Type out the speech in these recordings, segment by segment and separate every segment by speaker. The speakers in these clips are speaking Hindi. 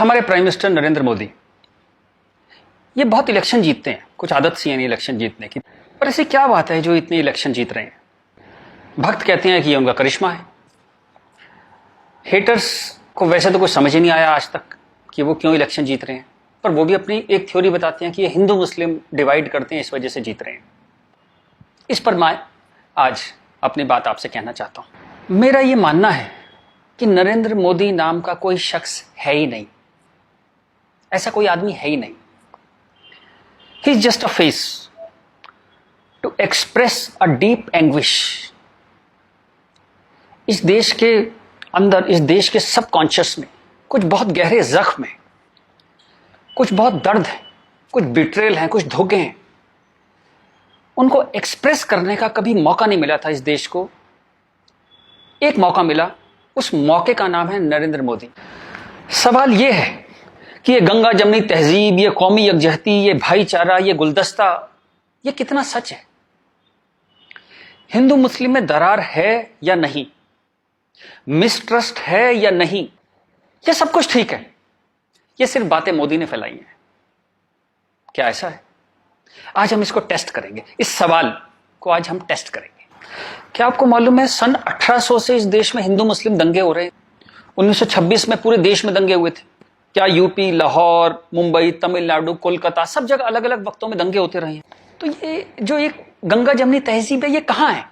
Speaker 1: हमारे प्राइम मिनिस्टर नरेंद्र मोदी ये बहुत इलेक्शन जीतते हैं, कुछ आदत सी है नहीं इलेक्शन जीतने की, पर ऐसी क्या बात है जो इतनी इलेक्शन जीत रहे हैं? भक्त कहते हैं कि ये उनका करिश्मा है। हेटर्स को वैसे तो कुछ समझ ही नहीं आया आज तक कि वो क्यों इलेक्शन जीत रहे हैं, पर वो भी अपनी एक थ्योरी बताते हैं कि ये हिंदू मुस्लिम डिवाइड करते हैं, इस वजह से जीत रहे हैं। इस पर मैं आज अपनी बात आपसे कहना चाहता हूं। मेरा ये मानना है कि नरेंद्र मोदी नाम का कोई शख्स है ही नहीं, ऐसा कोई आदमी है ही नहीं। He is just a face to express a deep anguish. इस देश के अंदर, इस देश के सबकॉन्शियस में कुछ बहुत गहरे जख्म है, कुछ बहुत दर्द है, कुछ बिट्रेल है, कुछ धोखे हैं। उनको एक्सप्रेस करने का कभी मौका नहीं मिला था इस देश को। एक मौका मिला, उस मौके का नाम है नरेंद्र मोदी। सवाल यह है कि ये गंगा जमनी तहजीब, ये कौमी यकजहती, ये भाईचारा, ये गुलदस्ता, ये कितना सच है? हिंदू मुस्लिम में दरार है या नहीं? मिसट्रस्ट है या नहीं? ये सब कुछ ठीक है, ये सिर्फ बातें मोदी ने फैलाई हैं। क्या ऐसा है? आज हम इसको टेस्ट करेंगे, इस सवाल को आज हम टेस्ट करेंगे। क्या आपको मालूम है सन 1800 से इस देश में हिंदू मुस्लिम दंगे हो रहे हैं? 1926 में पूरे देश में दंगे हुए थे। क्या यूपी, लाहौर, मुंबई, तमिलनाडु, कोलकाता, सब जगह अलग अलग वक्तों में दंगे होते रहे हैं। तो ये जो एक गंगा जमनी तहजीब है, ये कहां है?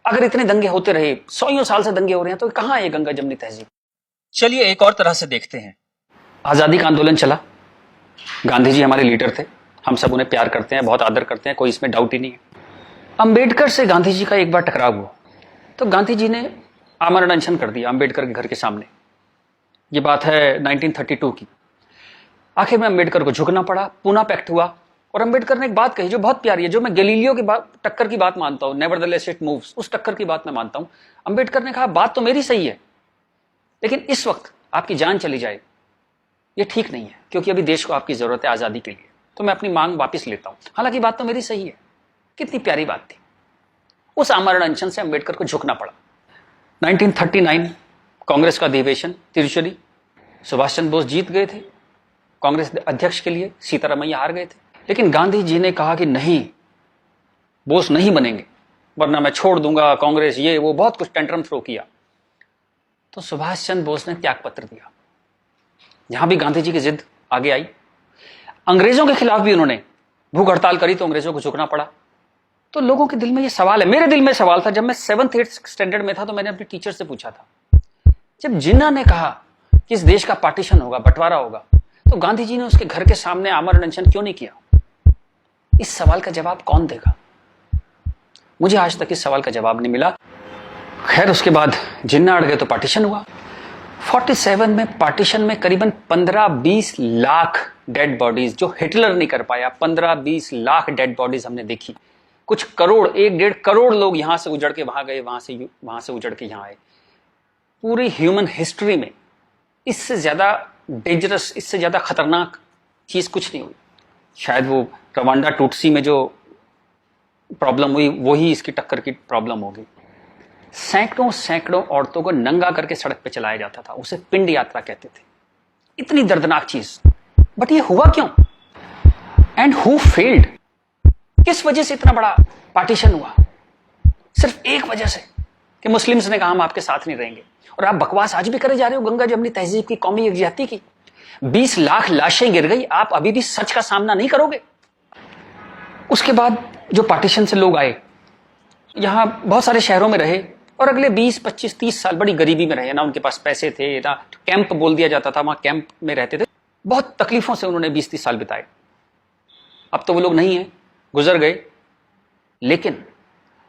Speaker 1: अगर इतने दंगे होते रहे, 100 साल से दंगे हो रहे हैं, तो कहां है ये गंगा जमनी तहजीब? चलिए एक और तरह से देखते हैं। आजादी का आंदोलन चला, गांधी जी हमारे लीडर थे, हम सब उन्हें प्यार करते हैं, बहुत आदर करते हैं, कोई इसमें डाउट ही नहीं है। अंबेडकर से गांधी जी का एक बार टकराव हुआ, तो गांधी जी ने आमरण अनशन कर दिया अंबेडकर के घर के सामने। ये बात है 1932 की। आखिर में अंबेडकर को झुकना पड़ा, पूना पैक्ट हुआ, और अंबेडकर ने एक बात कही जो बहुत प्यारी है, जो मैं गैलीलियो की बात, टक्कर की बात मानता हूं, नेवरदलेस इट मूव्स, उस टक्कर की बात मैं मानता हूं। अंबेडकर ने कहा, बात तो मेरी सही है, लेकिन इस वक्त आपकी जान चली जाए ये ठीक नहीं है, क्योंकि अभी देश को आपकी जरूरत है आजादी के लिए, तो मैं अपनी मांग वापस लेता हूं। हालांकि बात तो मेरी सही है। कितनी प्यारी बात थी। उस आमरण अनशन से अंबेडकर को झुकना पड़ा। 1939 कांग्रेस का अधिवेशन तिरुचुरी, सुभाष चंद्र बोस जीत गए थे कांग्रेस अध्यक्ष के लिए, सीतारामैया हार गए थे। लेकिन गांधी जी ने कहा कि नहीं, बोस नहीं बनेंगे, वरना मैं छोड़ दूंगा कांग्रेस, ये वो, बहुत कुछ टेंट्रम थ्रो किया। तो सुभाष चंद्र बोस ने त्याग पत्र दिया। यहां भी गांधी जी की जिद आगे आई। अंग्रेजों के खिलाफ भी उन्होंने भूख हड़ताल करी, तो अंग्रेजों को झुकना पड़ा। तो लोगों के दिल में ये सवाल है, मेरे दिल में सवाल था, जब मैं 7th 8th स्टैंडर्ड में था, तो मैंने अपने टीचर से पूछा था, जब जिन्ना ने कहा कि इस देश का पार्टीशन होगा, बंटवारा होगा, तो गांधी जी ने उसके घर के सामने आमरण अनशन क्यों नहीं किया? इस सवाल का जवाब कौन देगा? मुझे आज तक इस सवाल का जवाब नहीं मिला। खैर, उसके बाद जिन्ना अड़ गए तो पार्टीशन हुआ। 47 में पार्टीशन में करीबन 15-20 लाख डेड बॉडीज, जो हिटलर नहीं कर पाया, 15-20 लाख डेड बॉडीज हमने देखी। कुछ करोड़, 1-1.5 करोड़ लोग यहां से उजड़ के वहां गए, वहां से उजड़ के यहां आए। पूरी ह्यूमन हिस्ट्री में इससे ज्यादा डेंजरस, इससे ज्यादा खतरनाक चीज कुछ नहीं हुई। शायद वो रवांडा टूटसी में जो प्रॉब्लम हुई, वही इसकी टक्कर की प्रॉब्लम हो गई। सैकड़ों सैकड़ों औरतों को नंगा करके सड़क पे चलाया जाता था, उसे पिंड यात्रा कहते थे। इतनी दर्दनाक चीज, बट ये हुआ क्यों? And who failed? किस वजह से इतना बड़ा पार्टीशन हुआ? सिर्फ एक वजह से कि मुस्लिम्स ने कहा हम आपके साथ नहीं रहेंगे। और आप बकवास आज भी करे जा रहे हो गंगा जमनी तहजीब की, कौमी यकजहती की। 20 लाख लाशें गिर गई, आप अभी भी सच का सामना नहीं करोगे? उसके बाद जो पार्टीशन से लोग आए, यहां बहुत सारे शहरों में रहे, और अगले 20, 25, 30 साल बड़ी गरीबी में रहे। ना उनके पास पैसे थे, ना कैंप बोल दिया जाता था, वहां कैंप में रहते थे। बहुत तकलीफों से उन्होंने 20-30 साल बिताए। अब तो वो लोग नहीं है, गुजर गए, लेकिन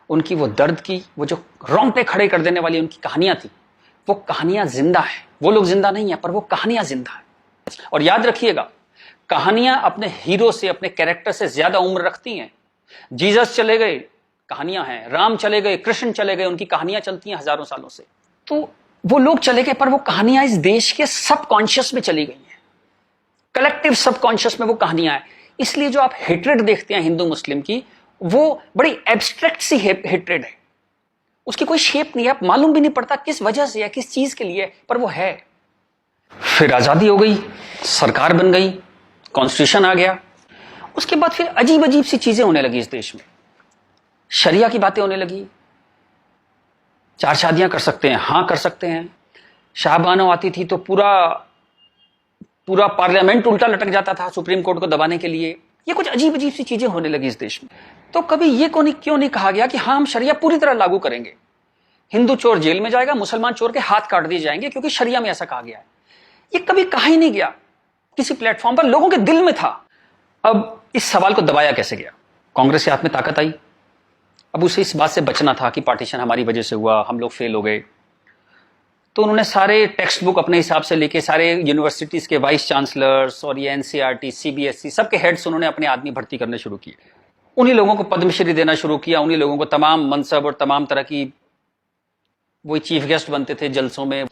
Speaker 1: उनकी वो दर्द की, वो जो रोंगटे खड़े कर देने वाली उनकी कहानियां थी, वो कहानियां जिंदा है। वो लोग जिंदा नहीं है, पर वो कहानियां जिंदा है। और याद रखिएगा, कहानियां अपने हीरो से, अपने कैरेक्टर से ज्यादा उम्र रखती हैं। जीसस चले गए, कहानियां हैं। राम चले गए, कृष्ण चले गए, उनकी कहानियां चलती हैं हजारों सालों से। तो वो लोग चले गए, पर वो कहानियां इस देश के सबकॉन्शियस में चली गई हैं, कलेक्टिव सबकॉन्शियस में वो कहानियां हैं। इसलिए जो आप हेट्रेड देखते हैं हिंदू मुस्लिम की, वो बड़ी एब्स्ट्रैक्ट सी हेट्रेड है, उसकी कोई शेप नहीं है, आप मालूम भी नहीं पड़ता किस वजह से है, किस चीज के लिए, पर वो है। फिर आजादी हो गई, सरकार बन गई, कॉन्स्टिट्यूशन आ गया, उसके बाद फिर अजीब अजीब सी चीजें होने लगी इस देश में। शरिया की बातें होने लगी, 4 शादियां कर सकते हैं, हां कर सकते हैं। शाहबानो आती थी तो पूरा पार्लियामेंट उल्टा लटक जाता था सुप्रीम कोर्ट को दबाने के लिए। ये कुछ अजीब अजीब सी चीजें होने लगी इस देश में। तो कभी ये क्यों नहीं कहा गया कि हाँ, हम शरिया पूरी तरह लागू करेंगे, हिंदू चोर जेल में जाएगा, मुसलमान चोर के हाथ काट दिए जाएंगे, क्योंकि शरिया में ऐसा कहा गया है। ये कभी कहा ही नहीं गया किसी प्लेटफॉर्म पर, लोगों के दिल में था। अब इस सवाल को दबाया कैसे गया? कांग्रेस के हाथ में ताकत आई। अब उसे इस बात से बचना था कि पार्टीशन हमारी वजह से हुआ, हम लोग फेल हो गए, तो उन्होंने सारे टेक्स्ट बुक अपने हिसाब से लेके सारे यूनिवर्सिटीज के वाइस चांसलर्स और ये एनसीईआरटी, सीबीएसई सबके हेड्स उन्होंने अपने आदमी भर्ती करने शुरू किए। उन्हीं लोगों को पद्मश्री देना शुरू किया, उन्हीं लोगों को तमाम मनसब और तमाम तरह की, वही चीफ गेस्ट बनते थे जलसों में।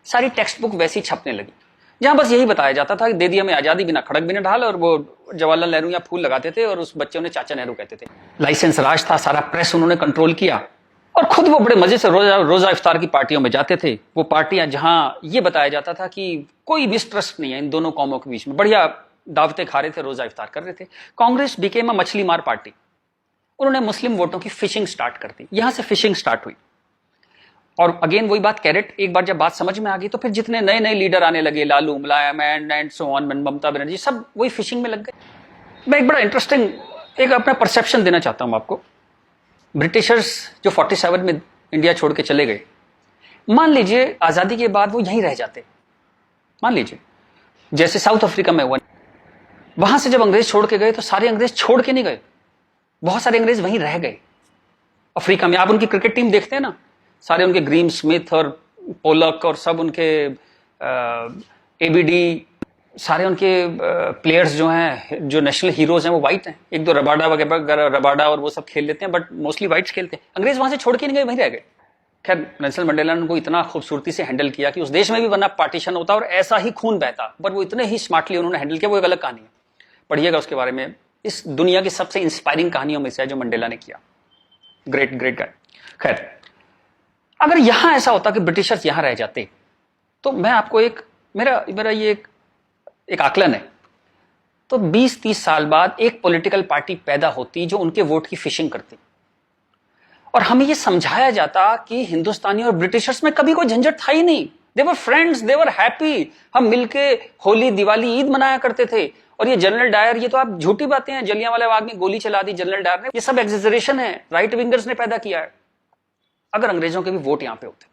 Speaker 1: सारी टेक्स्ट बुक वैसी छपने लगी, जहां बस यही बताया जाता था कि दे दिया में आजादी बिना खड़क बिना ढाल, और वो जवाहरलाल नेहरू यहाँ फूल लगाते थे और उस बच्चों ने चाचा नेहरू कहते थे। लाइसेंस राज था, सारा प्रेस उन्होंने कंट्रोल किया, और खुद वो बड़े मजे से रोजा इफ्तार की पार्टियों में जाते थे। वो पार्टियां जहां ये बताया जाता था कि कोई मिसट्रस्ट नहीं है इन दोनों कौमों के बीच में, बढ़िया दावतें खा रहे थे, रोजा इफ्तार कर रहे थे। कांग्रेस बिकेम अ मछली मार पार्टी। उन्होंने मुस्लिम वोटों की फिशिंग स्टार्ट कर दी, यहां से फिशिंग स्टार्ट हुई। और अगेन वही बात, कैरेट, एक बार जब बात समझ में आ गई तो फिर जितने नए नए लीडर आने लगे, लालू, मुलायम and so on, Mamata Banerjee, सब वही फिशिंग में लग गए। मैं एक बड़ा इंटरेस्टिंग एक अपना परसेप्शन देना चाहता हूं आपको। ब्रिटिशर्स जो 47 में इंडिया छोड़ के चले गए, मान लीजिए आजादी के बाद वो यहीं रह जाते, मान लीजिए जैसे साउथ अफ्रीका में हुआ, वहां से जब अंग्रेज छोड़ के गए तो सारे अंग्रेज छोड़ के नहीं गए, बहुत सारे अंग्रेज वहीं रह गए अफ्रीका में। आप उनकी क्रिकेट टीम देखते हैं ना, सारे उनके ग्रीम स्मिथ और पोलक और सब उनके एबीडी, सारे उनके प्लेयर्स जो हैं, जो नेशनल हीरोज हैं, वो वाइट हैं। एक दो रबाडा वगैरह, रबाडा और वो सब खेल लेते हैं, बट मोस्टली वाइट्स खेलते हैं। अंग्रेज वहां से छोड़ के नहीं गए, वहीं रह गए। खैर, नेल्सन मंडेला ने उनको इतना खूबसूरती से हैंडल किया कि उस देश में भी वरना पार्टीशन होता और ऐसा ही खून बहता, बट वो इतने ही स्मार्टली उन्होंने हैंडल किया। वो एक अलग कहानी है, पढ़िएगा उसके बारे में। इस दुनिया की सबसे इंस्पायरिंग कहानियों में से है जो मंडेला ने किया। Great great guy. खैर, अगर यहां ऐसा होता कि ब्रिटिशर्स यहां रह जाते, तो मैं आपको मेरा ये एक आकलन है, तो 20-30 साल बाद एक पॉलिटिकल पार्टी पैदा होती जो उनके वोट की फिशिंग करती, और हमें यह समझाया जाता कि हिंदुस्तानी और ब्रिटिशर्स में कभी कोई झंझट था ही नहीं। They were friends, they were happy. हम मिलके होली, दिवाली, ईद मनाया करते थे। और ये जनरल डायर, ये तो आप झूठी बातें हैं, जलियांवाला बाग में गोली चला दी जनरल डायर ने, ये सब एग्जेजरेशन है, राइट विंगर्स ने पैदा किया है। अगर अंग्रेजों के भी वोट यहां पे होते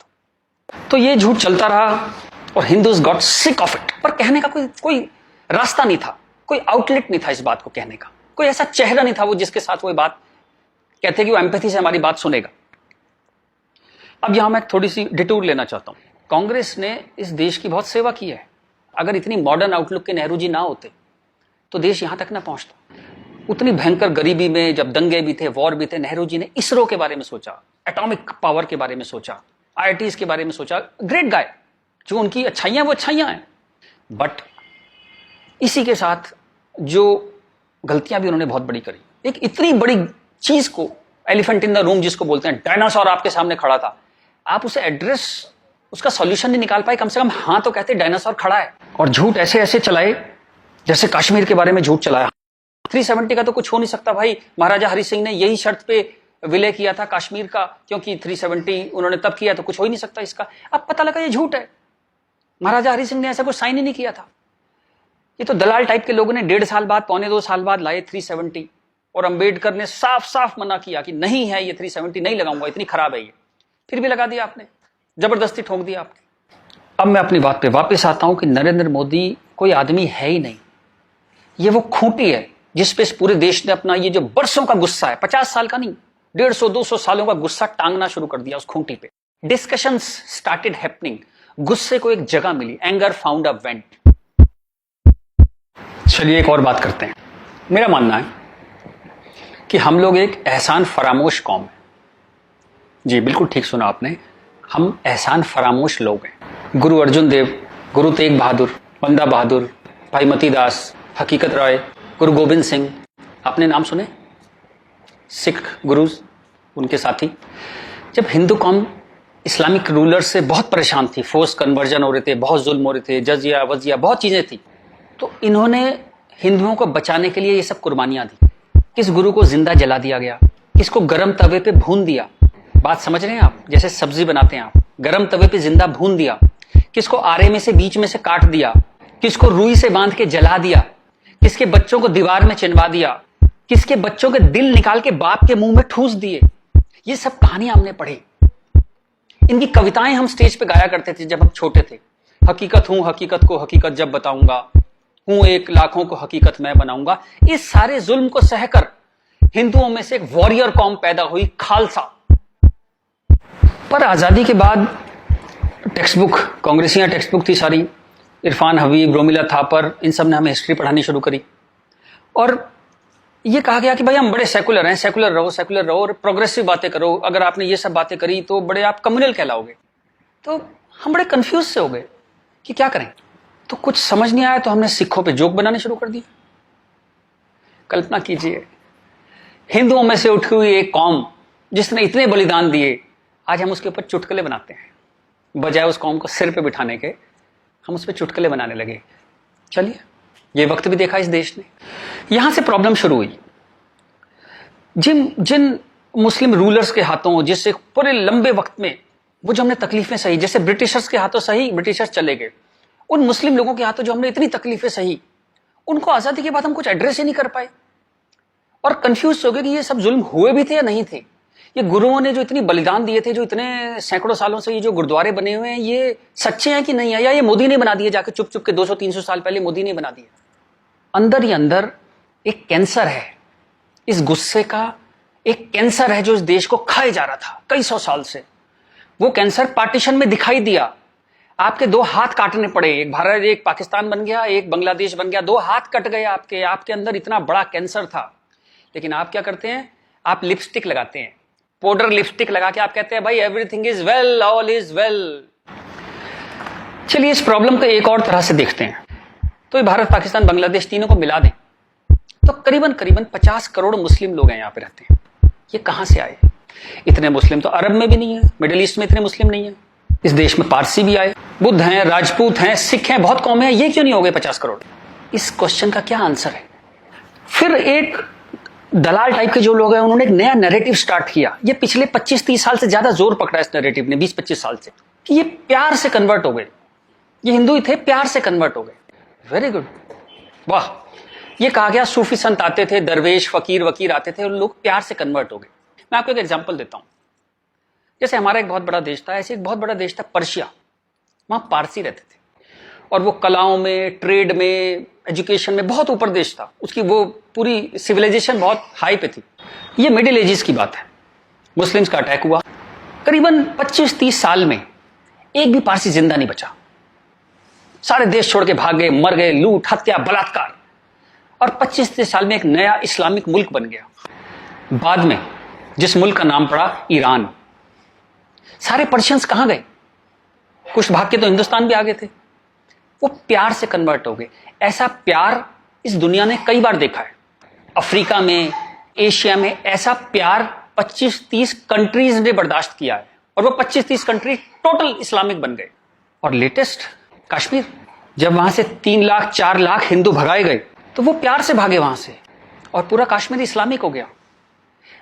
Speaker 1: तो ये झूठ चलता रहा, और Hindus got sick of it. पर कहने का कोई रास्ता नहीं था, कोई आउटलेट नहीं था इस बात को कहने का, कोई ऐसा चेहरा नहीं था वो जिसके साथ वो बात कहते कि वो एम्पैथी से हमारी बात सुनेगा। अब यहां मैं थोड़ी सी डिटूर लेना चाहता हूं। कांग्रेस ने इस देश की बहुत सेवा की है। अगर इतनी मॉडर्न आउटलुक के नेहरू जी ना होते तो देश यहां तक ना पहुंचता। उतनी भयंकर गरीबी में जब दंगे भी थे, वॉर भी थे, नेहरू जी ने इसरो के बारे में सोचा, एटॉमिक पावर के बारे में सोचा, आईआईटीज के बारे में सोचा। Great guy. जो उनकी अच्छाइयां वो अच्छाइयां हैं, बट इसी के साथ जो गलतियां भी उन्होंने बहुत बड़ी करी। एक इतनी बड़ी चीज को, एलिफेंट इन द रूम जिसको बोलते हैं, डायनासोर आपके सामने खड़ा था, आप उसे एड्रेस, उसका सॉल्यूशन नहीं निकाल पाए, कम से कम हाँ तो कहते डायनासोर खड़ा है। और झूठ ऐसे ऐसे चलाए, जैसे कश्मीर के बारे में झूठ चलाया। 370 का तो कुछ हो नहीं सकता भाई, महाराजा हरि सिंह ने यही शर्त पे विलय किया था कश्मीर का, क्योंकि 370 उन्होंने तब किया, तो कुछ हो ही नहीं सकता इसका। अब पता लगा ये झूठ है, महाराजा हरि सिंह ने ऐसा कुछ साइन ही नहीं किया था। ये तो दलाल टाइप के लोगों ने 1.5 साल बाद, 1.25 साल बाद लाए 370, और अंबेडकर ने साफ साफ मना किया कि नहीं है ये 370, नहीं लगाऊंगा, इतनी खराब है ये। फिर भी लगा दिया आपने, जबरदस्ती ठोक दिया आपने। अब मैं अपनी बात पे वापस आता हूं कि नरेंद्र मोदी कोई आदमी है ही नहीं, ये वो खूंटी है जिस पे इस पूरे देश ने अपना ये जो बरसों का गुस्सा है, 50 साल का नहीं, 150-200 सालों का गुस्सा टांगना शुरू कर दिया उस खूंटी पे। डिस्कशंस स्टार्टेड हैपनिंग, गुस्से को एक जगह मिली, एंगर फाउंड अ वेंट। चलिए एक और बात करते हैं। मेरा मानना है कि हम लोग एक एहसान फरामोश कौम है। जी बिल्कुल ठीक सुना आपने, हम एहसान फरामोश लोग हैं। गुरु अर्जुन देव, गुरु तेग बहादुर, बंदा बहादुर, भाई मती दास, हकीकत राय, गुरु गोविंद सिंह, आपने नाम सुने, सिख गुरुज, उनके साथी। जब हिंदू कौम इस्लामिक रूलर से बहुत परेशान थी, फोर्स कन्वर्जन हो रहे थे, बहुत जुल्म हो रहे थे, जजिया वजिया बहुत चीजें थी, तो इन्होंने हिंदुओं को बचाने के लिए ये सब कुर्बानियां दी। किस गुरु को जिंदा जला दिया गया, किसको गरम तवे पे भून दिया। बात समझ रहे हैं आप? जैसे सब्जी बनाते हैं आप, गरम तवे पे जिंदा भून दिया, किसको आरे में से बीच में से काट दिया, किसको रुई से बांध के जला दिया, किसके बच्चों को दीवार में चिनवा दिया, किसके बच्चों के दिल निकाल के बाप के मुंह में ठूस दिए। ये सब कहानियां हमने पढ़ी। इनकी कविताएं हम स्टेज पे गाया करते थे जब हम छोटे थे। हकीकत हूं हकीकत को हकीकत जब बताऊंगा, हूं एक लाखों को हकीकत मैं बनाऊंगा। इस सारे जुल्म को सहकर हिंदुओं में से एक वॉरियर कौम पैदा हुई, खालसा। पर आजादी के बाद टेक्स्ट बुक, कांग्रेसियां टेक्स्ट बुक थी सारी, इरफान हबीब, रोमिला थापर, इन सब ने हमें हिस्ट्री पढ़ानी शुरू करी और ये कहा गया कि भाई हम बड़े सेकुलर हैं, सेकुलर रहो और प्रोग्रेसिव बातें करो। अगर आपने ये सब बातें करी तो बड़े आप कम्युनल कहलाओगे। तो हम बड़े कंफ्यूज से हो गए कि क्या करें। तो कुछ समझ नहीं आया तो हमने सिखों पे जोक बनाने शुरू कर दिए। कल्पना कीजिए, हिंदुओं में से उठी हुई एक कौम जिसने इतने बलिदान दिए, आज हम उसके ऊपर चुटकुले बनाते हैं। बजाय उस कौम को सिर पे बिठाने के हम उस पर चुटकुले बनाने लगे। चलिए, ये वक्त भी देखा इस देश ने। यहां से प्रॉब्लम शुरू हुई। जिन मुस्लिम रूलर्स के हाथों, जिससे पूरे लंबे वक्त में वो जो हमने तकलीफें सही, जैसे ब्रिटिशर्स के हाथों सही, ब्रिटिशर्स चले गए, उन मुस्लिम लोगों के हाथों जो हमने इतनी तकलीफें सही, उनको आजादी के बाद हम कुछ एड्रेस ही नहीं कर पाए और कंफ्यूज हो गए कि ये सब जुल्म हुए भी थे या नहीं थे। ये गुरुओं ने जो इतनी बलिदान दिए थे, जो इतने सैकड़ों सालों से ये जो गुरुद्वारे बने हुए हैं, ये सच्चे हैं कि नहीं है, या ये मोदी ने बना दिए जाके चुप चुप के 200-300 साल पहले मोदी ने बना दिए। अंदर ही अंदर एक कैंसर है, इस गुस्से का एक कैंसर है जो इस देश को खाए जा रहा था कई सौ साल से। वो कैंसर पार्टीशन में दिखाई दिया। आपके 2 हाथ काटने पड़े, एक भारत एक पाकिस्तान बन गया, एक बांग्लादेश बन गया, 2 हाथ कट गए आपके अंदर इतना बड़ा कैंसर था। लेकिन आप क्या करते हैं? आप लिपस्टिक लगाते हैं, पाउडर लिपस्टिक लगा के आप कहते हैं भाई everything is well, all is well. चलिए इस प्रॉब्लम को एक और तरह से देखते हैं। तो ये भारत, पाकिस्तान, बांग्लादेश तीनों को मिला दें तो करीबन 50 करोड़ मुस्लिम लोग हैं यहाँ पे रहते हैं। ये कहां से आए? इतने मुस्लिम तो अरब में भी नहीं है, मिडिल ईस्ट में इतने मुस्लिम नहीं है। इस देश में पारसी भी आए, बुद्ध हैं, राजपूत हैं, सिख हैं, बहुत कौमें हैं, ये क्यों नहीं हो गए 50 करोड़? इस क्वेश्चन का क्या आंसर है? फिर एक दलाल टाइप के जो लोग हैं उन्होंने एक नया नैरेटिव स्टार्ट किया। ये पिछले 25-30 साल से ज्यादा जोर पकड़ा इस नैरेटिव ने, 20-25 साल से, कि ये प्यार से कन्वर्ट हो गए। ये हिंदू ही थे, प्यार से कन्वर्ट हो गए। वेरी गुड, वाह। ये कहा गया सूफी संत आते थे, दरवेश फकीर वकीर आते थे और लोग प्यार से कन्वर्ट हो गए। मैं आपको एक एग्जांपल देता हूं। जैसे हमारा एक बहुत बड़ा देश था, ऐसे एक बहुत बड़ा देश था पर्शिया। वहां पारसी रहते थे और वो कलाओं में, ट्रेड में, एजुकेशन में बहुत ऊपर देश था। उसकी वो पूरी सिविलाइजेशन बहुत हाई पे थी। ये मिडिल एजेस की बात है। मुस्लिम्स का अटैक हुआ, करीबन 25-30 साल में एक भी पारसी जिंदा नहीं बचा। सारे देश छोड़ के भाग गए, मर गए, लूट, हत्या, बलात्कार। और 25-30 साल में एक नया इस्लामिक मुल्क बन गया। बाद में जिस मुल्क का नाम पड़ा ईरान। सारे पर्शियंस कहां गए? कुछ भाग के तो हिंदुस्तान भी आ गए थे। वो प्यार से कन्वर्ट हो गए। ऐसा प्यार इस दुनिया ने कई बार देखा है। अफ्रीका में, एशिया में ऐसा प्यार 25-30 कंट्रीज ने बर्दाश्त किया है और वो 25-30 कंट्री टोटल इस्लामिक बन गए। और लेटेस्ट कश्मीर, जब वहां से 3 लाख 4 लाख हिंदू भगाए गए तो वो प्यार से भागे वहां से और पूरा कश्मीर इस्लामिक हो गया।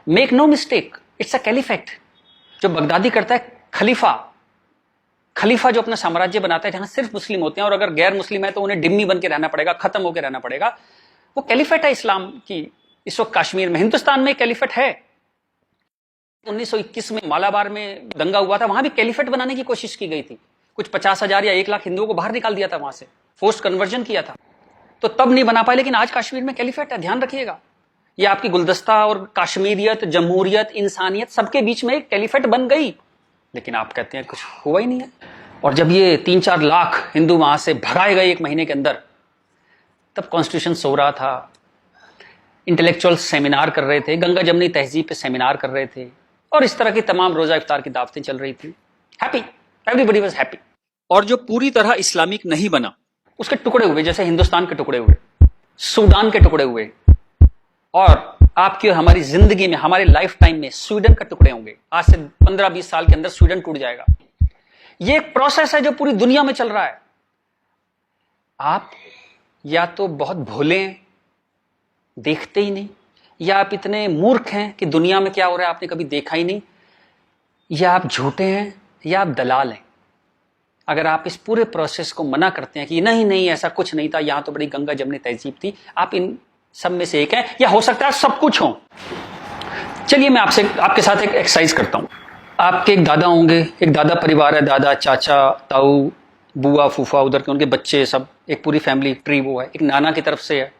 Speaker 1: Make no mistake, it's a caliphate. जो बगदादी करता है खलीफा जो अपना साम्राज्य बनाता है जहां सिर्फ मुस्लिम होते हैं और अगर गैर मुस्लिम है तो उन्हें डिम्मी बन के रहना पड़ेगा, खत्म होकर रहना पड़ेगा। वो कैलिफेट है इस्लाम की इस वक्त कश्मीर में। हिंदुस्तान में कैलिफेट है। 1921 में मालाबार में दंगा हुआ था, वहां भी कैलिफेट बनाने की कोशिश की गई थी। कुछ 50,000 या 1 लाख हिंदुओं को बाहर निकाल दिया था वहां से, फोर्स्ड कन्वर्जन किया था। तो तब नहीं बना पाए, लेकिन आज कश्मीर में कैलिफेट है। ध्यान रखिएगा, ये आपकी गुलदस्ता और कश्मीरियत, जमहूरियत, इंसानियत सबके बीच में एक कैलिफेट बन गई। लेकिन आप कहते हैं कुछ हुआ ही नहीं है। और जब ये 3-4 लाख हिंदू वहां से भगाए गए 1 महीने के अंदर, तब कॉन्स्टिट्यूशन सो रहा था, इंटेलेक्चुअल सेमिनार कर रहे थे, गंगा जमनी तहजीब पे सेमिनार कर रहे थे और इस तरह की तमाम रोजा इफ्तार की दावतें चल रही थी। Happy, everybody was happy. और जो पूरी तरह इस्लामिक नहीं बना, उसके टुकड़े हुए, जैसे हिंदुस्तान के टुकड़े हुए, सूडान के टुकड़े हुए और आपकी और हमारी जिंदगी में, हमारे लाइफ टाइम में स्वीडन के टुकड़े होंगे। आज से 15-20 साल के अंदर स्वीडन टूट जाएगा। ये एक प्रोसेस है जो पूरी दुनिया में चल रहा है। आप या तो बहुत भोले हैं, देखते ही नहीं, या आप इतने मूर्ख हैं कि दुनिया में क्या हो रहा है आपने कभी देखा ही नहीं, या आप झूठे हैं, या आप दलाल हैं। अगर आप इस पूरे प्रोसेस को मना करते हैं कि नहीं नहीं ऐसा कुछ नहीं था, यहां तो बड़ी गंगा जमनी तहजीब थी, आप इन सब में से एक हैं, या हो सकता है सब कुछ हो। चलिए मैं आपके साथ एक एक्सरसाइज करता हूं। आपके एक दादा होंगे, एक दादा परिवार है, दादा, चाचा, ताऊ, बुआ, फूफा, उधर के उनके बच्चे, सब एक पूरी फैमिली ट्री वो है। एक नाना की तरफ से है,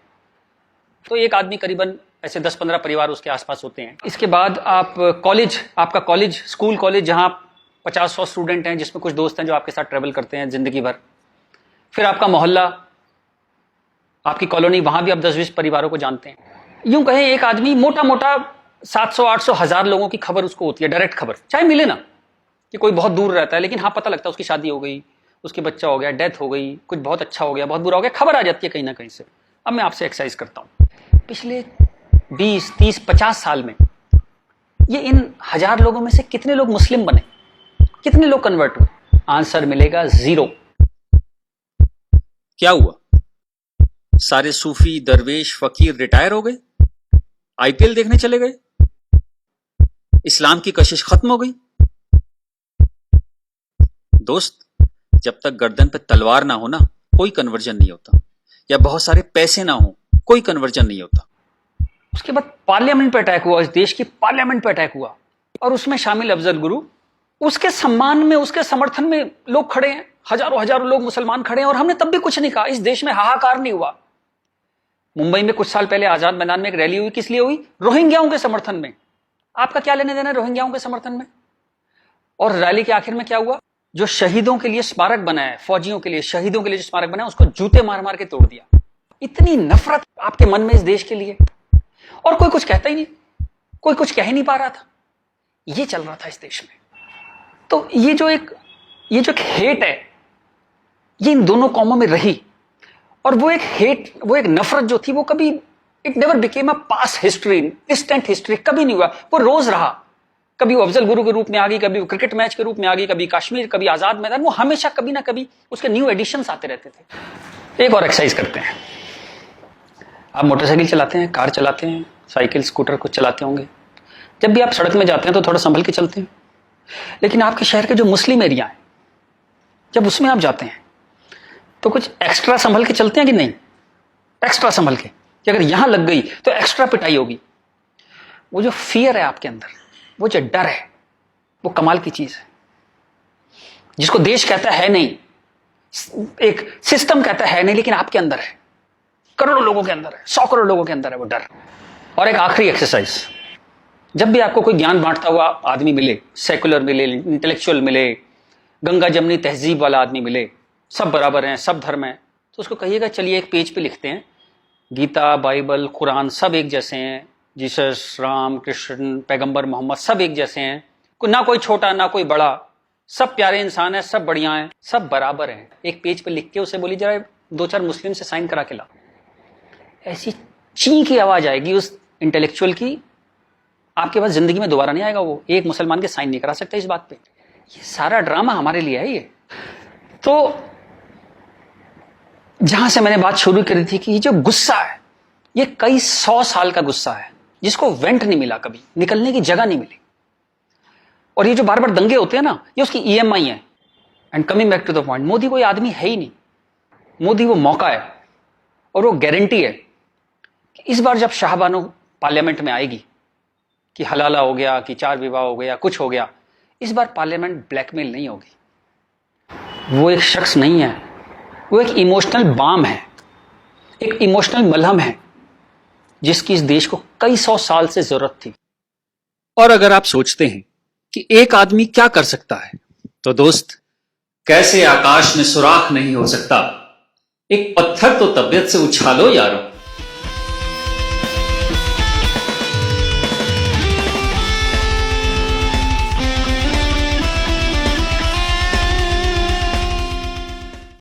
Speaker 1: तो एक आदमी करीबन ऐसे 10-15 परिवार उसके आसपास होते हैं। इसके बाद आप कॉलेज, आपका कॉलेज, स्कूल कॉलेज, जहां 50-100 स्टूडेंट हैं, जिसमें कुछ दोस्त हैं जो आपके साथ ट्रेवल करते हैं जिंदगी भर। फिर आपका मोहल्ला, आपकी कॉलोनी, वहां भी आप 10-20 परिवारों को जानते हैं। यूं कहें एक आदमी मोटा मोटा 700-800 1000 लोगों की खबर उसको होती है, डायरेक्ट खबर, चाहे मिले ना कि कोई बहुत दूर रहता है, लेकिन हाँ पता लगता है उसकी शादी हो गई, उसके बच्चा हो गया, डेथ हो गई, कुछ बहुत अच्छा हो गया, बहुत बुरा हो गया, खबर आ जाती है कहीं ना कहीं से। अब मैं आपसे एक्सरसाइज करता हूं, पिछले 20, 30, 50 साल में ये इन 1000 लोगों में से कितने लोग मुस्लिम बने, कितने लोग कन्वर्ट हुए? आंसर मिलेगा 0। क्या हुआ? सारे सूफी, दरवेश, फकीर रिटायर हो गए, आईपीएल देखने चले गए, इस्लाम की कशिश खत्म हो गई। दोस्त, जब तक गर्दन पे तलवार ना हो ना, कोई कन्वर्जन नहीं होता, या बहुत सारे पैसे ना हो, कोई कन्वर्जन नहीं होता। उसके बाद पार्लियामेंट पे अटैक हुआ, इस देश की पार्लियामेंट पे अटैक हुआ, और उसमें शामिल अफजल गुरु, उसके सम्मान में, उसके समर्थन में लोग खड़े हैं, हजारों हजारों लोग मुसलमान खड़े हैं, और हमने तब भी कुछ नहीं कहा, इस देश में हाहाकार नहीं हुआ। मुंबई में कुछ साल पहले आजाद मैदान में एक रैली हुई, किस लिए हुई? रोहिंग्याओं के समर्थन में। आपका क्या लेने देना रोहिंग्याओं के समर्थन में? और रैली के आखिर में क्या हुआ? जो शहीदों के लिए स्मारक बना है, फौजियों के लिए, शहीदों के लिए जो स्मारक बना है, उसको जूते मार मार के तोड़ दिया। इतनी नफरत आपके मन में इस देश के लिए, और कोई कुछ कहता ही नहीं, कोई कुछ कह ही नहीं पा रहा था। ये चल रहा था इस देश में। तो ये जो एक हेट है, ये इन दोनों कौमों में रही, और वो एक हेट, वो एक नफरत जो थी, वो कभी, it never became a past history, distant history, कभी नहीं हुआ, वो रोज रहा। कभी वो अफजल गुरु के रूप में आ गई, कभी वो क्रिकेट मैच के रूप में आ गई, कभी कश्मीर, कभी आजाद मैदान, वो हमेशा कभी ना कभी उसके न्यू एडिशंस आते रहते थे। एक और एक्सरसाइज करते हैं। आप मोटरसाइकिल चलाते हैं, कार चलाते हैं, साइकिल, स्कूटर कुछ चलाते होंगे। जब भी आप सड़क में जाते हैं तो थोड़ा संभल के चलते हैं, लेकिन आपके शहर के जो मुस्लिम एरिया है, जब उसमें आप जाते हैं तो कुछ एक्स्ट्रा संभल के चलते हैं कि नहीं? एक्स्ट्रा संभल के, कि अगर यहां लग गई तो एक्स्ट्रा पिटाई होगी। वो जो फियर है आपके अंदर, वो जो डर है, वो कमाल की चीज है, जिसको देश कहता है नहीं, एक सिस्टम कहता है नहीं, लेकिन आपके अंदर है, करोड़ों लोगों के अंदर है, 100 करोड़ लोगों के अंदर है वो डर। और एक आखिरी एक्सरसाइज, जब भी आपको कोई ज्ञान बांटता हुआ आदमी मिले, सेकुलर मिले, इंटेलेक्चुअल मिले, गंगा जमनी तहजीब वाला आदमी मिले, सब बराबर हैं, सब धर्म है, तो उसको कहिएगा चलिए एक पेज पे लिखते हैं, गीता, बाइबल, कुरान सब एक जैसे हैं, जीसस, राम, कृष्ण, पैगंबर मोहम्मद सब एक जैसे हैं, ना कोई छोटा ना कोई बड़ा, सब प्यारे इंसान है, सब बढ़िया हैं, सब बराबर हैं। एक पेज पे लिख के उसे बोली जरा 2-4 मुस्लिम से साइन करा के ला। ऐसी ची की आवाज आएगी उस इंटेलेक्चुअल की, आपके पास जिंदगी में दोबारा नहीं आएगा। वो एक मुसलमान के साइन नहीं करा सकता इस बात पे। ये सारा ड्रामा हमारे लिए है। ये तो जहां से मैंने बात शुरू करी थी कि ये जो गुस्सा है, ये कई 100 साल का गुस्सा है, जिसको वेंट नहीं मिला, कभी निकलने की जगह नहीं मिली। और ये जो बार बार दंगे होते हैं ना, ये उसकी EMI है। And coming back to the point, Modi कोई आदमी है ही नहीं, मोदी वो मौका है, और वो गारंटी है कि इस बार जब शाहबानो पार्लियामेंट में आएगी कि हलाला हो गया, कि 4 विवाह हो गया, कुछ हो गया, इस बार पार्लियामेंट ब्लैकमेल नहीं होगी। वो एक शख्स नहीं है, वो एक इमोशनल बाम है, एक इमोशनल मलहम है, जिसकी इस देश को कई 100 साल से जरूरत थी। और अगर आप सोचते हैं कि एक आदमी क्या कर सकता है, तो दोस्त, कैसे आकाश में सुराख नहीं हो सकता, एक पत्थर तो तबीयत से उछालो यारो।